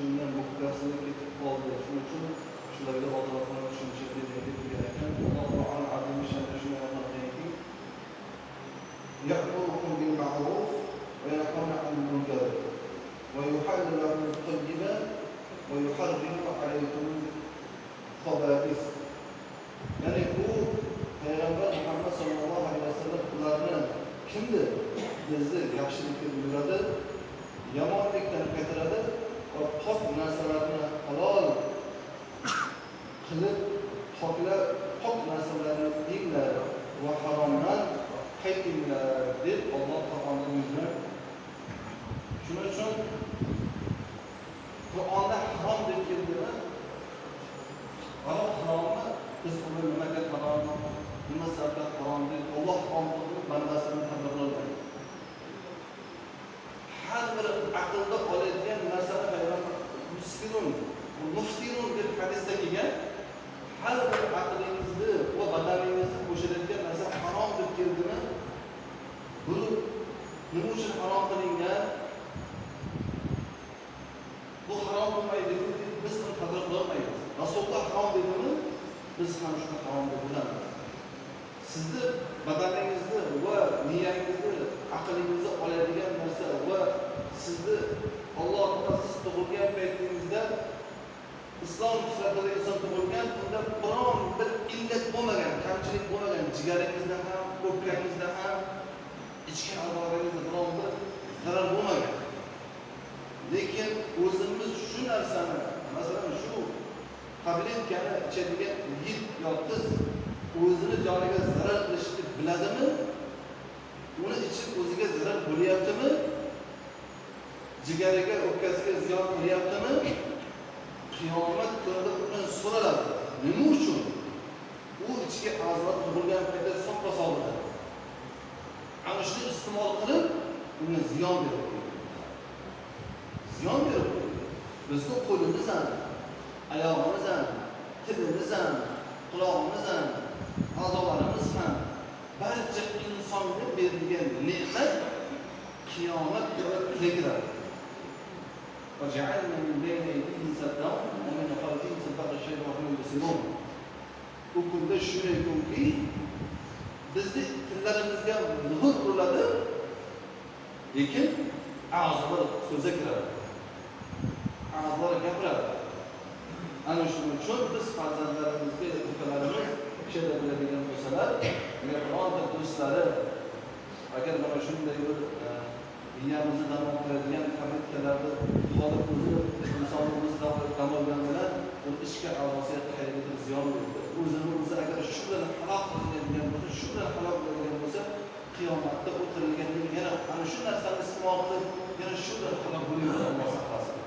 shundan mukkasiga ketib qoldi. Shuning uchun shularga odobatni tushuncha degan ekan. Alloh taolo azim sha'ni shuni aytadiki: "Ya'murukum bil ma'ruf va yanhana 'anil munkar va yuhallilu lakum at-tayyibat va yuharrimu 'alaykum al-khaba'ith." Ya'ni bu Payg'ambar Muhammad sallallohu alayhi vasallam ularni kimdir bizni yaxshilikka buyuradi, yomonlikdan qaytaradi va pok narsalarni halol qilib, pok narsalarni yenglar va haromdan qaytinglar deb Alloh taolo buyurgan. Shuning uchun Qur'onda harom deb kelganda haromni biz uni nimaga harom, nima sababdan harom deb Alloh taolo bandasini tadbirlaydi. Har bir aqlda oladigan narsani Payg'ambar muftirun deb hadisda kelgan. Har bir aqlingizni va badaningizni qo'shiladigan narsa harom deb keldimi? Bu nima uchun harom qilingan? Bu harom bo'lmaydi deb biz uni qadr qilmaymiz. Rasululloh harom dedimi? Biz ham shuni harom deb bilamiz. Sizni badaningizni va niyangizni, aqlingizni oladigan narsa va sizni Alloh siz tug'ilgan paytingizda islom fitratiga inson tug'ilgan, unda biron bir illat bo'lmagan, kamchilik bo'lmagan, jigaringizda ham, o'pkangizda ham, ichki a'zolaringizda biron bir zarar bo'lmagan. Lekin o'zimiz shu narsani, masalan shu tabletkani ichadigan yigit yoki qiz o'zini joniga zarar qilishni biladimi? Uni ichib o'ziga zarar bo'lyaptimi? Jigariga, o'pkasiga ziyon qilyaptimi? Qiyomat kunida undan so'raladi. Nima uchun? U ichki a'zolar tug'ilgan paytda soppa-sog'ladi. Ana shuni iste'mol qilib, unga ziyon beradi. Ziyon beradi. Bizning qo'limiz ham, oyog'imiz ham, tilimiz ham, quloqimiz ham, a'zolarimiz ham barcha insonga berilgan ne'mat qiyomat kunida kiradi. وَجَعَلْنَا مِنْ بَيْنِ أَيْدِيهِمْ سَدًّا وَمِنْ خَلْفِهِمْ سَدًّا فَشَيْطَانُهُمْ يُبْصِرُونَ. Bu kunda shunday kunki, bizni tillarimizga muhr uriladi, lekin a'zolar so'zga kiradi. A'zolar gapiradi. Ana shuning uchun biz farzandlarimizga, ukalarimiz kishida biladigan bo'lsalar, agar bironta do'stlari agar mana shunday bir miyamizni dam oldiradigan tabletkalarni olib insonni o'zi dam olgan bilan u ichki a'zosiga qayergadir ziyon beradi. O'zini o'zi agar shu bilan halok qiladigan bo'lsa, shu bilan halok bo'ladigan bo'lsa, qiyomatda o'tirilgandan yana ana shu narsani iste'mol qilib, yana shu bilan halok bo'ladi. Alloh saqlasin.